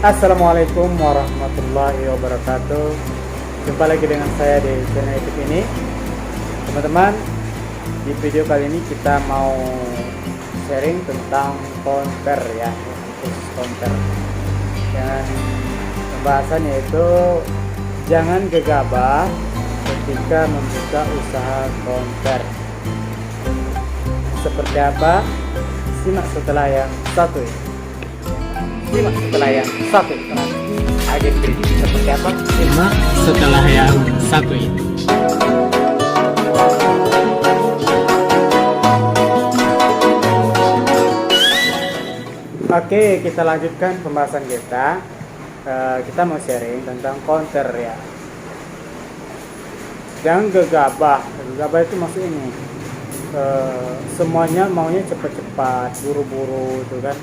Assalamualaikum warahmatullahi wabarakatuh. Jumpa lagi dengan saya di channel YouTube ini. Teman-teman, di video kali ini kita mau sharing tentang counter ya, khusus counter. Dan pembahasannya yaitu jangan gegabah ketika membuka usaha counter. Seperti apa? Simak setelah yang satu ini. Simak setelah yang satu agen kredit seperti apa? Simak setelah yang satu ini. Oke, kita lanjutkan pembahasan kita. Kita mau sharing tentang counter ya. Jangan gegabah. Gegabah itu maksud ini. Semuanya maunya cepat-cepat, buru-buru itu kan.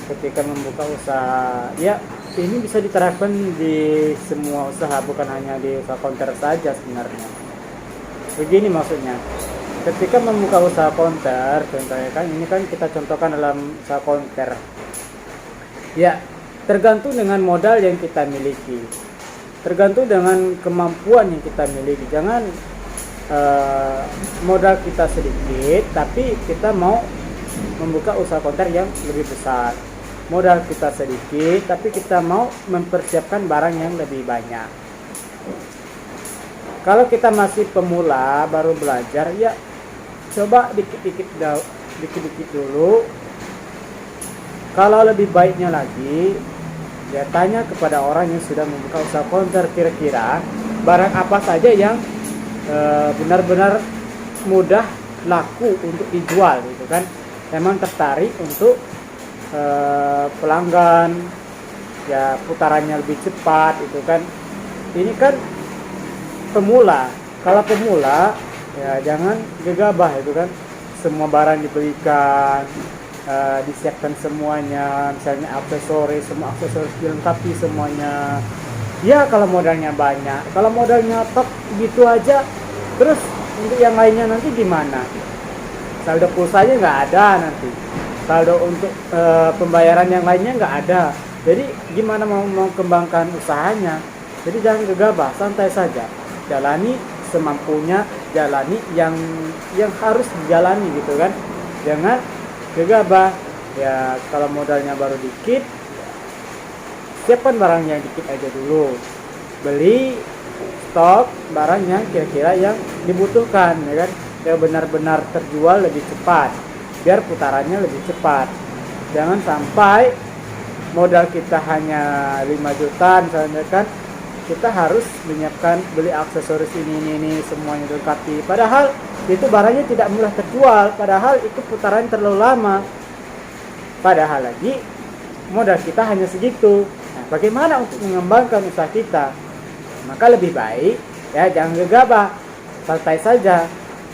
Ketika membuka usaha, ya ini bisa diterapkan di semua usaha, bukan hanya di usaha counter saja sebenarnya. Begini maksudnya, ketika membuka usaha counter, contohnya kan ini kan kita contohkan dalam usaha counter. Ya, tergantung dengan modal yang kita miliki, tergantung dengan kemampuan yang kita miliki. Jangan modal kita sedikit, tapi kita mau membuka usaha counter yang lebih besar. Modal kita sedikit, tapi kita mau mempersiapkan barang yang lebih banyak. Kalau kita masih pemula, baru belajar, ya coba dikit-dikit dulu. Kalau lebih baiknya lagi, ya tanya kepada orang yang sudah membuka usaha counter, kira-kira barang apa saja yang benar-benar mudah laku untuk dijual, gitu kan? Memang tertarik untuk pelanggan, ya putarannya lebih cepat itu kan. Ini kan pemula. Kalau pemula ya jangan gegabah itu kan. Semua barang dibelikan, disiapkan semuanya, misalnya aksesoris, semua aksesoris dilengkapi semuanya. Ya kalau modalnya banyak, kalau modalnya top gitu aja, terus untuk yang lainnya nanti gimana? Saldo pulsanya nggak ada nanti, saldo untuk pembayaran yang lainnya nggak ada. Jadi gimana mau kembangkan usahanya? Jadi jangan gegabah, santai saja, jalani semampunya, jalani yang harus dijalani gitu kan. Jangan gegabah. Ya kalau modalnya baru dikit, siapkan barang yang dikit aja dulu, beli stok barang yang kira-kira yang dibutuhkan ya kan, yang benar-benar terjual lebih cepat, biar putarannya lebih cepat. Jangan sampai modal kita hanya 5 juta misalnya kan, kita harus menyiapkan beli aksesoris ini semuanya dilengkapi, padahal itu barangnya tidak mudah terjual, padahal itu putaran terlalu lama, padahal lagi modal kita hanya segitu. Nah, bagaimana untuk mengembangkan usaha kita? Maka lebih baik ya jangan gegabah, santai saja.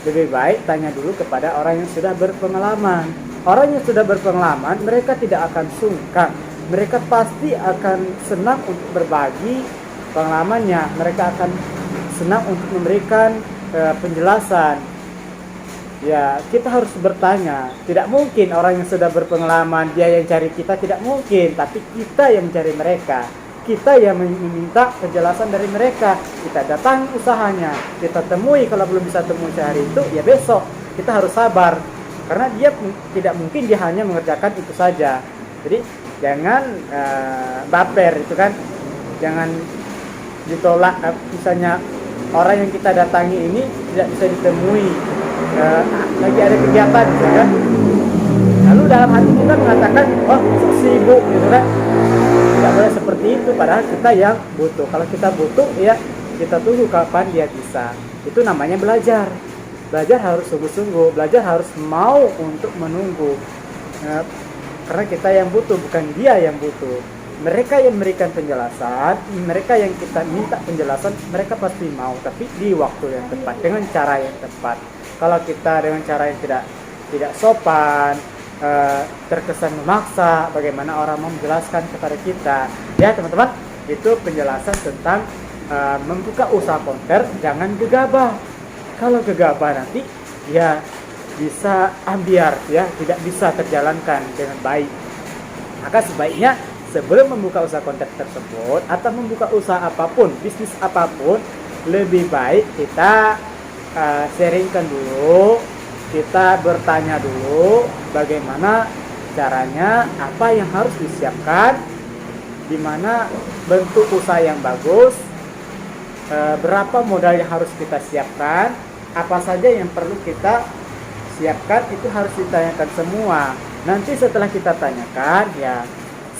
Lebih baik tanya dulu kepada orang yang sudah berpengalaman. Orang yang sudah berpengalaman, mereka tidak akan sungkan. Mereka pasti akan senang untuk berbagi pengalamannya. Mereka akan senang untuk memberikan penjelasan. Ya, kita harus bertanya. Tidak mungkin orang yang sudah berpengalaman dia yang cari kita, tidak mungkin. Tapi kita yang mencari mereka. Kita yang meminta penjelasan dari mereka. Kita datang usahanya, kita temui. Kalau belum bisa temui sehari itu, ya besok. Kita harus sabar, karena dia tidak mungkin dia hanya mengerjakan itu saja. Jadi jangan baper itu kan. Jangan ditolak. Misalnya orang yang kita datangi ini tidak bisa ditemui, lagi ada kegiatan gitu kan. Lalu dalam hati kita mengatakan, oh sibuk gitu kan. Tidak boleh seperti itu, padahal kita yang butuh. Kalau kita butuh, ya kita tunggu kapan dia bisa. Itu namanya belajar. Belajar harus sungguh-sungguh, belajar harus mau untuk menunggu. Karena kita yang butuh, bukan dia yang butuh. Mereka yang memberikan penjelasan, mereka yang kita minta penjelasan, mereka pasti mau, tapi di waktu yang tepat, dengan cara yang tepat. Kalau kita dengan cara yang tidak sopan, terkesan memaksa, bagaimana orang mau menjelaskan kepada kita? Ya teman-teman, itu penjelasan tentang membuka usaha counter. Jangan gegabah. Kalau gegabah nanti ya bisa ambiar, ya tidak bisa terjalankan dengan baik. Maka sebaiknya sebelum membuka usaha konten tersebut atau membuka usaha apapun, bisnis apapun, lebih baik kita sharingkan dulu, kita bertanya dulu bagaimana caranya, apa yang harus disiapkan, di mana bentuk usaha yang bagus, berapa modal yang harus kita siapkan, apa saja yang perlu kita siapkan, itu harus ditanyakan semua. Nanti setelah kita tanyakan, ya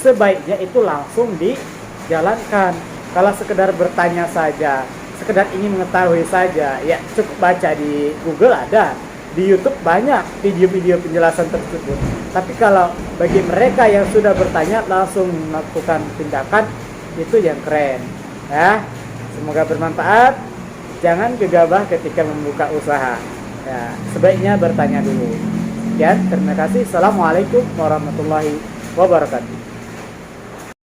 sebaiknya itu langsung dijalankan. Kalau sekedar bertanya saja, sekedar ingin mengetahui saja, ya cukup baca di Google, ada di YouTube banyak video-video penjelasan tersebut. Tapi kalau bagi mereka yang sudah bertanya langsung melakukan tindakan, itu yang keren ya. Semoga bermanfaat. Jangan gegabah ketika membuka usaha ya, sebaiknya bertanya dulu. Sekian, terima kasih. Assalamualaikum warahmatullahi wabarakatuh.